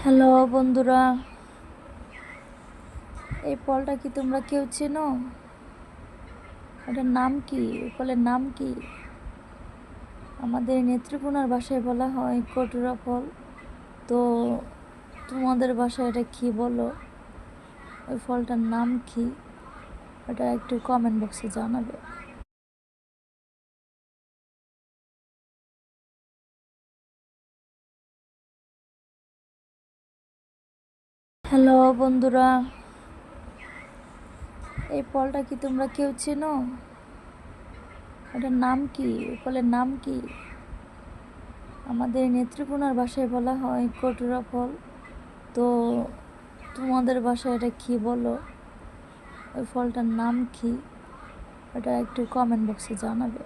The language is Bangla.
হ্যালো বন্ধুরা, এই ফলটা কি তোমরা কেউ চেনো? এটার নাম কি? এই ফলের নাম কি? আমাদের নেত্রকোনার ভাষায় বলা হয় কটুরা ফল। তো তোমাদের বাসায় এটা কি বলো? ওই ফলটার নাম কি? এটা একটু কমেন্ট বক্সে জানাবে। হ্যালো বন্ধুরা, এই ফলটা কি তোমরা কেউ চেনো? এটার নাম কি? এই ফলের নাম কি? আমাদের নেত্রকোনার ভাষায় বলা হয় কটুরা ফল। তো তোমাদের বাসায় এটা কি বলো? ওই ফলটার নাম কি? এটা একটু কমেন্ট বক্সে জানাবে।